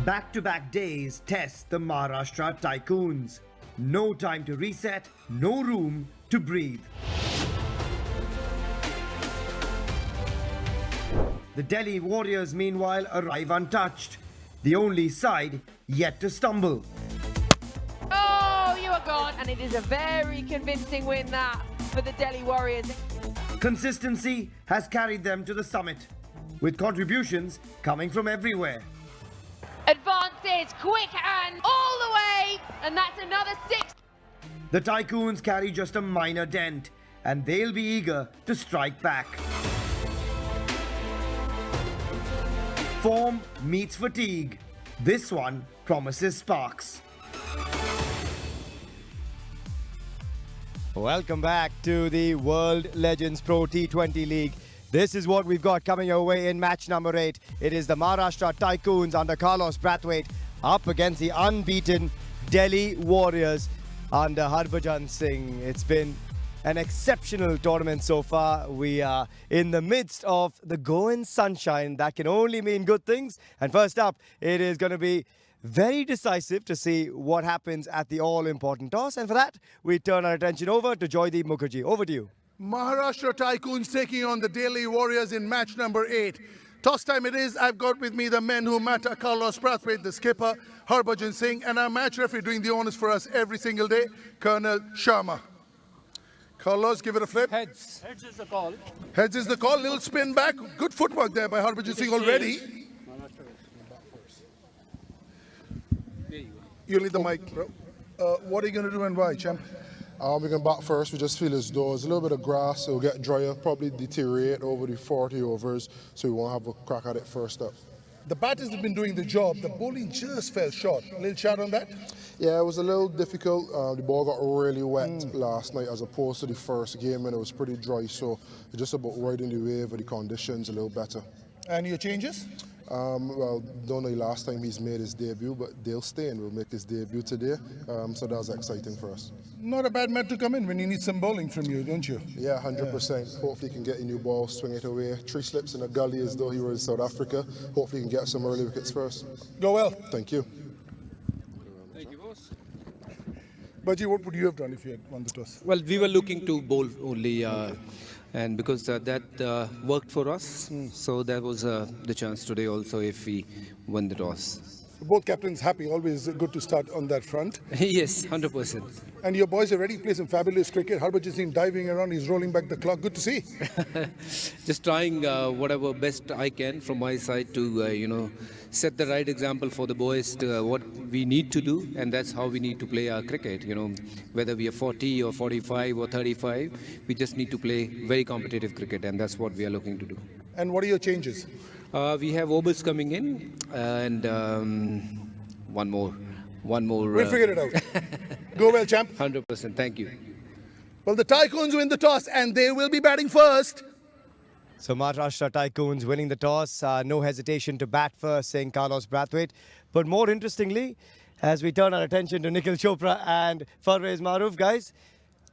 Back-to-back days test the Maharashtra Tycoons. No time to reset, no room to breathe. The Delhi Warriors meanwhile arrive untouched, the only side yet to stumble. Oh, you are gone, and it is a very convincing win that for the Delhi Warriors. Consistency has carried them to the summit, with contributions coming from everywhere. Advances, quick and all the way, and that's another 6. The Tycoons carry just a minor dent, and they'll be eager to strike back. Form meets fatigue. This one promises sparks. Welcome back to the World Legends Pro T20 League. This is what we've got coming your way in match number 8. It is the Maharashtra Tycoons under Carlos Brathwaite up against the unbeaten Delhi Warriors under Harbhajan Singh. It's been an exceptional tournament so far. We are in the midst of the Goan sunshine. That can only mean good things. And first up, it is going to be very decisive to see what happens at the all-important toss. And for that, we turn our attention over to Joydeep Mukherjee. Over to you. Maharashtra Tycoons taking on the Delhi Warriors in match number 8. Toss time it is. I've got with me the men who matter, Carlos Brathwaite, the skipper, Harbhajan Singh, and our match referee doing the honors for us every single day, Colonel Sharma. Carlos, give it a flip. Heads. Heads is the call. Heads is the call. Little spin back. Good footwork there by Harbhajan Singh already. You lead the mic, bro. What are you going to do and why, champ? We're going to bat first. We just feel as though there's a little bit of grass. It will get drier, probably deteriorate over the 40 overs, so we won't have a crack at it first up. The batters have been doing the job. The bowling just fell short. A little chat on that? Yeah, it was a little difficult. The ball got really wet last night as opposed to the first game, and it was pretty dry, so it's just about riding the wave of the conditions a little better. And your changes? Well, don't know the last time he's made his debut, but Dale Steyn will make his debut today, so that was exciting for us. Not a bad man to come in when you need some bowling from you, don't you? Yeah, 100%. Hopefully he can get a new ball, swing it away. 3 slips in a gully as though he was in South Africa. Hopefully he can get some early wickets first. Go well. Thank you. Thank you, boss. Baji, what would you have done if you had won the toss? Well, we were looking to bowl only, and because that worked for us, so that was the chance today also if we won the toss. Both captains happy, always good to start on that front. Yes, 100%. And your boys are ready to play some fabulous cricket. Harbhajan Singh diving around, he's rolling back the clock. Good to see. Just trying whatever best I can from my side to, set the right example for the boys to what we need to do, and that's how we need to play our cricket. Whether we are 40 or 45 or 35, we just need to play very competitive cricket, and that's what we are looking to do. And what are your changes? We have overs coming in, and one more. We'll figure it out. Go well, champ. 100%. Thank you. Well, the Tycoons win the toss, and they will be batting first. So Maharashtra Tycoons winning the toss, no hesitation to bat first, saying Carlos Brathwaite. But more interestingly, as we turn our attention to Nikhil Chopra and Farwaiz Maroof, guys,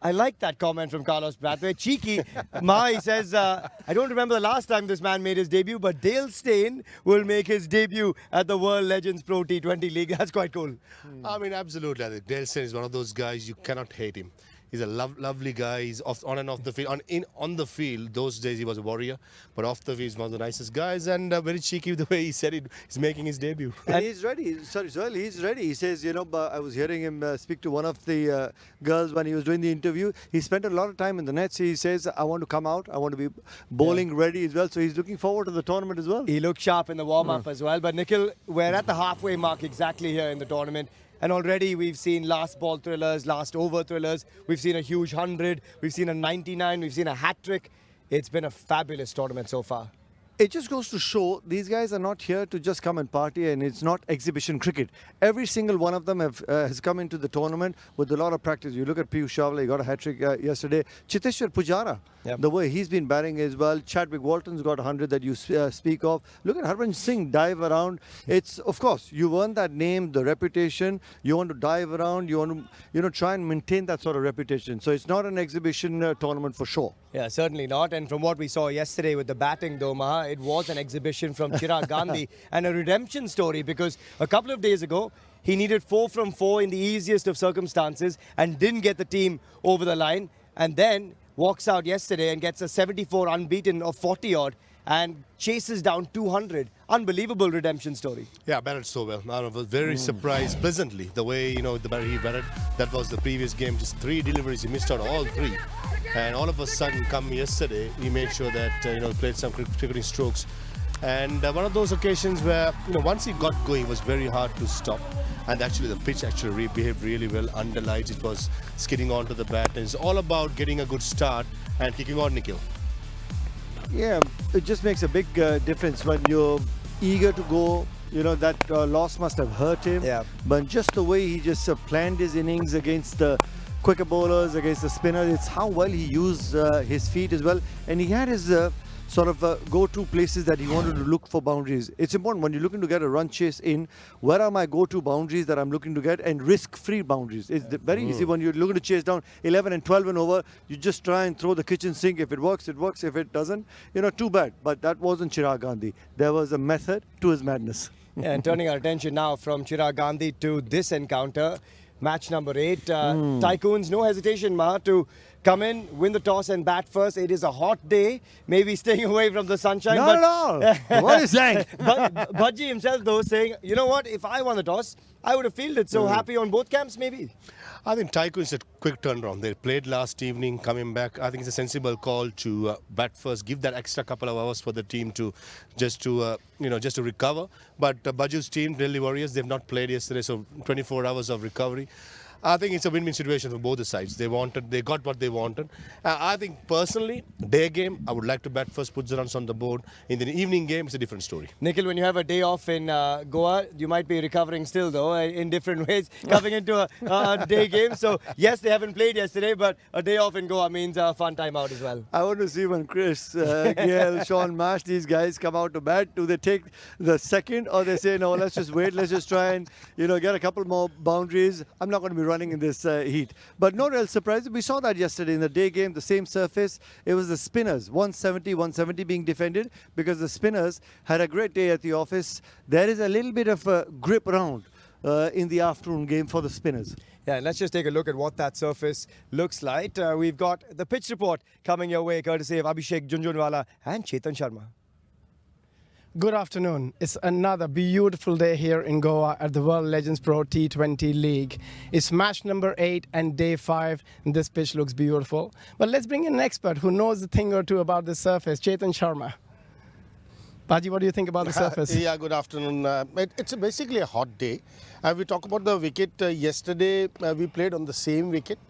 I like that comment from Carlos Brathwaite. Cheeky. He says, I don't remember the last time this man made his debut, but Dale Steyn will make his debut at the World Legends Pro T20 League. That's quite cool. I mean, absolutely. I think Dale Steyn is one of those guys you cannot hate him. He's a lovely guy. He's on and off the field. On the field, those days he was a warrior, but off the field he's one of the nicest guys, and very cheeky the way he said it. He's making his debut. And he's ready. Sorry, Zoel, he's ready. He says, I was hearing him speak to one of the girls when he was doing the interview. He spent a lot of time in the nets. He says, I want to come out. I want to be bowling ready as well. So he's looking forward to the tournament as well. He looked sharp in the warm-up as well. But Nikhil, we're at the halfway mark exactly here in the tournament. And already we've seen last ball thrillers, last over thrillers. We've seen a huge 100. We've seen a 99. We've seen a hat-trick. It's been a fabulous tournament so far. It just goes to show these guys are not here to just come and party, and it's not exhibition cricket. Every single one of them has come into the tournament with a lot of practice. You look at Piyush Chawla, he got a hat-trick yesterday. Chiteshwar Pujara, the way he's been batting as well. Chadwick Walton's got 100 that you speak of. Look at Harbhajan Singh dive around. It's, of course, you earn that name, the reputation. You want to dive around. You want to, try and maintain that sort of reputation. So it's not an exhibition tournament for sure. Yeah, certainly not. And from what we saw yesterday with the batting, though, Maha, rather, it was an exhibition from Chirag Gandhi and a redemption story, because a couple of days ago, he needed 4 from 4 in the easiest of circumstances and didn't get the team over the line, and then walks out yesterday and gets a 74 unbeaten of 40 odd and chases down 200. Unbelievable redemption story. Yeah, batted so well. I was very surprised pleasantly the way, he batted. That was the previous game, just 3 deliveries. He missed out all 3. And all of a sudden, come yesterday, he made sure that, he played some cricketing strokes. And one of those occasions where, once he got going, it was very hard to stop. And actually, the pitch actually behaved really well. Under lights, it was skidding onto the bat. And it's all about getting a good start and kicking on, Nikhil. Yeah, it just makes a big difference when you're eager to go. That loss must have hurt him. Yeah. But just the way he just planned his innings against the quicker bowlers, against the spinners, it's how well he used his feet as well. And he had his go-to places that he wanted to look for boundaries. It's important when you're looking to get a run chase in, where are my go-to boundaries that I'm looking to get, and risk-free boundaries. It's very easy when you're looking to chase down 11 and 12 and over. You just try and throw the kitchen sink. If it works, it works. If it doesn't, too bad. But that wasn't Chirag Gandhi. There was a method to his madness. Yeah, and turning our attention now from Chirag Gandhi to this encounter, match number 8. Tycoons, no hesitation, Maha, to come in, win the toss and bat first. It is a hot day, maybe staying away from the sunshine. Not at all. What are you saying? But Bhaji himself, though, saying, you know what, if I won the toss, I would have fielded. So happy on both camps, maybe. I think Tycoons a quick turnaround. They played last evening, coming back. I think it's a sensible call to bat first, give that extra couple of hours for the team to just to recover. But Baju's team, Delhi Warriors, they've not played yesterday, so 24 hours of recovery. I think it's a win-win situation for both the sides. They got what they wanted. I think personally, day game, I would like to bat first, put the runs on the board. In the evening game, it's a different story. Nikhil, when you have a day off in Goa, you might be recovering still, though, in different ways, coming into a day game. So, yes, they haven't played yesterday, but a day off in Goa means a fun time out as well. I want to see when Chris, Gayle, Sean Marsh, these guys come out to bat. Do they take the second, or they say, no, let's just wait, let's just try and, get a couple more boundaries. I'm not going to be running in this heat. But no real surprise. We saw that yesterday in the day game, the same surface. It was the spinners, 170 being defended, because the spinners had a great day at the office. There is a little bit of a grip around in the afternoon game for the spinners. Yeah, let's just take a look at what that surface looks like. We've got the pitch report coming your way, courtesy of Abhishek Junjunwala and Chetan Sharma. Good afternoon. It's another beautiful day here in Goa at the World Legends Pro T20 League. It's match number 8 and day 5, and this pitch looks beautiful. But let's bring in an expert who knows a thing or two about the surface, Chetan Sharma. Baji, what do you think about the surface? Yeah, good afternoon. It's basically a hot day. We talk about the wicket. Yesterday, we played on the same wicket.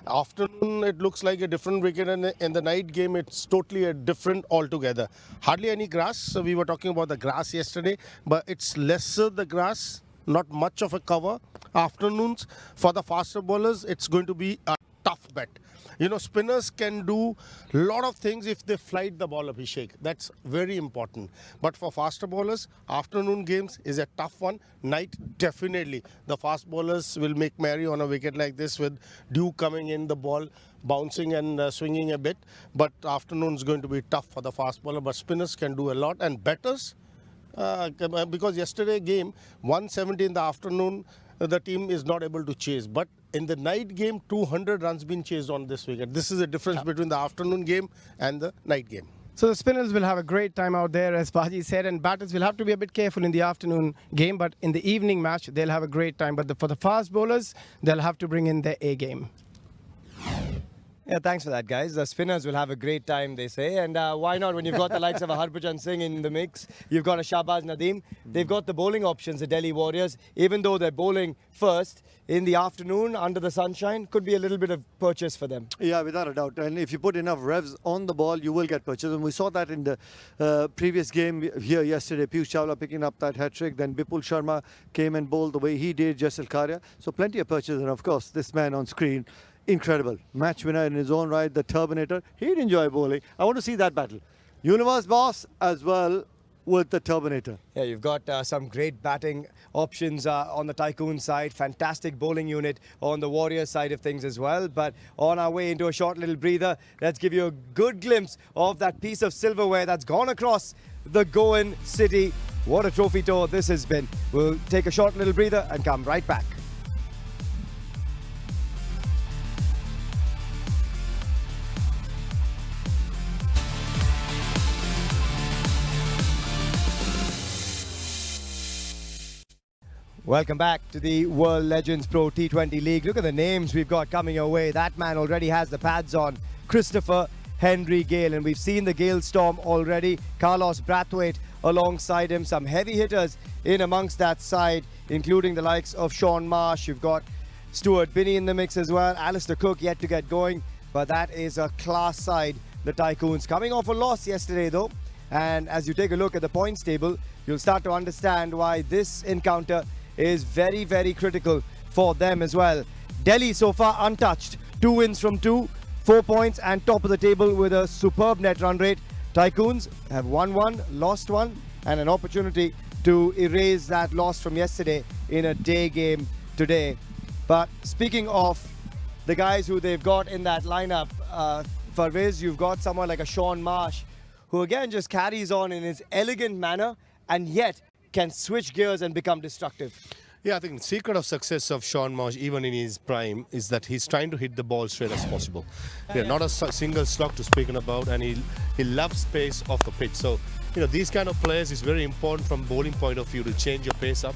Afternoon, it looks like a different wicket, and in the night game, it's totally a different altogether. Hardly any grass. So we were talking about the grass yesterday, but it's lesser the grass, not much of a cover. Afternoons, for the faster bowlers, it's going to be a tough bet. Spinners can do a lot of things if they flight the ball, Abhishek. That's very important. But for faster bowlers, afternoon games is a tough one. Night, definitely. The fast bowlers will make merry on a wicket like this with dew coming in, the ball bouncing and swinging a bit. But afternoon is going to be tough for the fast bowler. But spinners can do a lot. And batters, because yesterday game, 170 in the afternoon, the team is not able to chase. But in the night game, 200 runs been chased on this wicket. This is the difference between the afternoon game and the night game. So the spinners will have a great time out there, as Baji said, and batters will have to be a bit careful in the afternoon game, but in the evening match, they'll have a great time. But for the fast bowlers, they'll have to bring in their A game. Yeah, thanks for that, guys. The spinners will have a great time, they say. And why not when you've got the likes of a Harbhajan Singh in the mix? You've got a Shahbaz Nadeem. They've got the bowling options, the Delhi Warriors. Even though they're bowling first in the afternoon under the sunshine, could be a little bit of purchase for them. Yeah, without a doubt. And if you put enough revs on the ball, you will get purchase. And we saw that in the previous game here yesterday. Piyush Chawla picking up that hat-trick. Then Bipul Sharma came and bowled the way he did, Jaisal Karya. So plenty of purchase. And of course, this man on screen, incredible. Match winner in his own right, the Turbinator. He'd enjoy bowling. I want to see that battle. Universe Boss as well with the Turbinator. Yeah, you've got some great batting options on the Tycoon side. Fantastic bowling unit on the Warriors side of things as well. But on our way into a short little breather, let's give you a good glimpse of that piece of silverware that's gone across the Goan city. What a trophy tour this has been. We'll take a short little breather and come right back. Welcome back to the World Legends Pro T20 League. Look at the names we've got coming your way. That man already has the pads on. Christopher Henry Gale. And we've seen the Gale Storm already. Carlos Brathwaite alongside him. Some heavy hitters in amongst that side, including the likes of Sean Marsh. You've got Stuart Binney in the mix as well. Alistair Cook yet to get going. But that is a class side, the Tycoons. Coming off a loss yesterday though. And as you take a look at the points table, you'll start to understand why this encounter is very, very critical for them as well. Delhi so far untouched. 2 wins from 2, 4 points and top of the table with a superb net run rate. Tycoons have won 1, lost 1 and an opportunity to erase that loss from yesterday in a day game today. But speaking of the guys who they've got in that lineup, Farviz, you've got someone like a Sean Marsh who again just carries on in his elegant manner and yet can switch gears and become destructive. Yeah, I think the secret of success of Sean Marsh, even in his prime, is that he's trying to hit the ball straight as possible. Yeah, not a single slog to speak about, and he loves pace off the pitch. So, you know, these kind of players is very important from bowling point of view to change your pace up.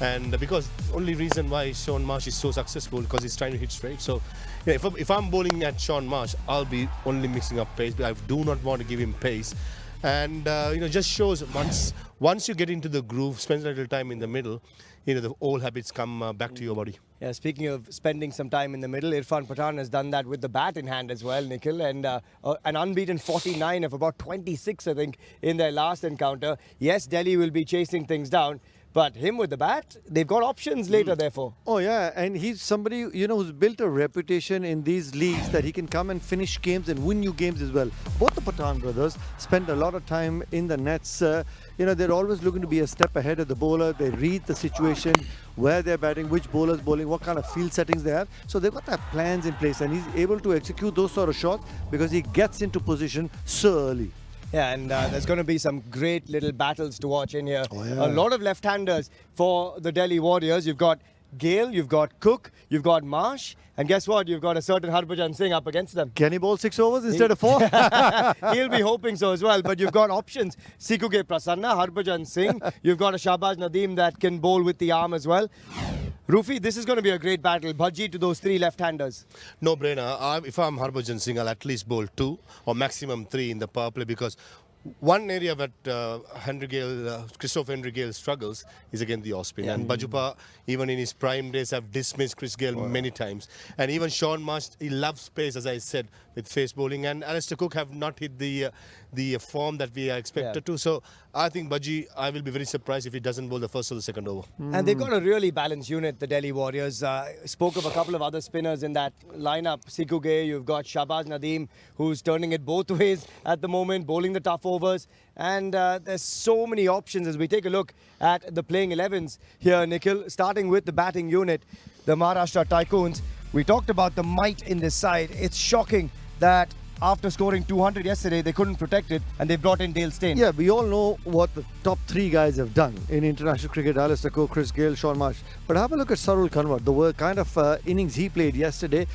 And because only reason why Sean Marsh is so successful because he's trying to hit straight. So, yeah, if I'm bowling at Sean Marsh, I'll be only mixing up pace. But I do not want to give him pace. And you know, just shows once you get into the groove, spend a little time in the middle, you know, the old habits come back to your body. Yeah, speaking of spending some time in the middle, Irfan Pathan has done that with the bat in hand as well, Nikhil, and an unbeaten 49 of about 26, I think, in their last encounter. Yes, Delhi will be chasing things down, but him with the bat, they've got options later, therefore. Oh, yeah, and he's somebody, you know, who's built a reputation in these leagues that he can come and finish games and win you games as well. Both the Pathan brothers spend a lot of time in the nets. You know, they're always looking to be a step ahead of the bowler. They read the situation, where they're batting, which bowler's bowling, what kind of field settings they have. So they've got their plans in place, and he's able to execute those sort of shots because he gets into position so early. Yeah, and there's going to be some great little battles to watch in here. Oh, yeah. A lot of left-handers for the Delhi Warriors. You've got Gale, you've got Cook, you've got Marsh, and guess what? You've got a certain Harbhajan Singh up against them. Can he bowl 6 overs instead of 4? He'll be hoping so as well, but you've got options. Sikuge Prasanna, Harbhajan Singh, you've got a Shahbaz Nadeem that can bowl with the arm as well. Rufi, this is going to be a great battle. Bhaji to those 3 left-handers. No brainer. If I'm Harbhajan Singh, I'll at least bowl 2 or maximum 3 in the power play because one area that Christopher Henry Gale struggles is against the off-spin. And Bajupa, even in his prime days, have dismissed Chris Gale many times. And even Sean Marsh, he loves pace, as I said, with face bowling. And Alistair Cook have not hit the form that we are expected to. So I think Bhaji, I will be very surprised if he doesn't bowl the first or the second over. And they've got a really balanced unit, the Delhi Warriors. Spoke of a couple of other spinners in that lineup. Sikuge, you've got Shahbaz Nadeem, who's turning it both ways at the moment, bowling the tough overs. And there's so many options as we take a look at the playing 11s here, Nikhil. Starting with the batting unit, the Maharashtra Tycoons. We talked about the might in this side. It's shocking that after scoring 200 yesterday, they couldn't protect it, and they brought in Dale Steyn. Yeah, we all know what the top 3 guys have done in international cricket. Alistair Cook, Chris Gale, Sean Marsh. But have a look at Sarul Kanwar, the kind of innings he played yesterday.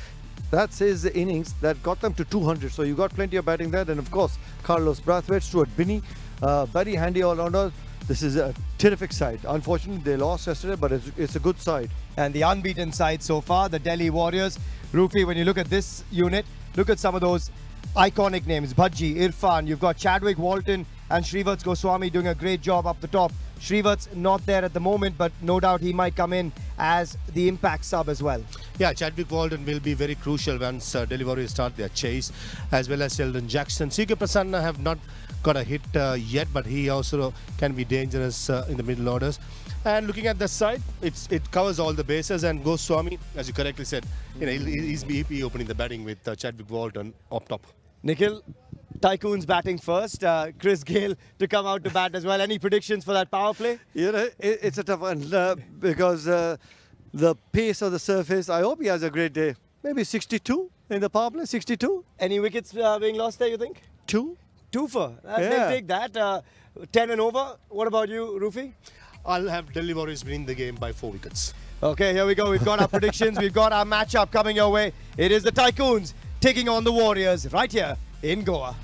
That's his innings that got them to 200. So you got plenty of batting there. And of course, Carlos Brathwaite, Stuart Binney, very handy all-rounder. This is a terrific side. Unfortunately, they lost yesterday, but it's a good side. And the unbeaten side so far, the Delhi Warriors. Rufi, when you look at this unit, look at some of those iconic names. Bhaji, Irfan, you've got Chadwick Walton and Shrivats Goswami doing a great job up the top. Shrivats not there at the moment, but no doubt he might come in as the impact sub as well. Yeah, Chadwick Walton will be very crucial once Delhi Warriors start their chase, as well as Sheldon Jackson. Sikuge Prasanna have not got a hit yet, but he also can be dangerous in the middle orders. And looking at the side, it covers all the bases, and Goswami, as you correctly said, you know, he's be opening the batting with Chadwick Walton up top. Nikhil, Tycoons batting first. Chris Gale to come out to bat as well. Any predictions for that power play? You know, it's a tough one because the pace of the surface, I hope he has a great day. Maybe 62 in the power play, 62. Any wickets being lost there, you think? 2. twofer. They'll Yeah. take that. 10 and over. What about you, Rufi? I'll have Delhi Warriors winning the game by 4 wickets. Okay, here we go. We've got our predictions. We've got our matchup coming your way. It is the Tycoons taking on the Warriors right here in Goa.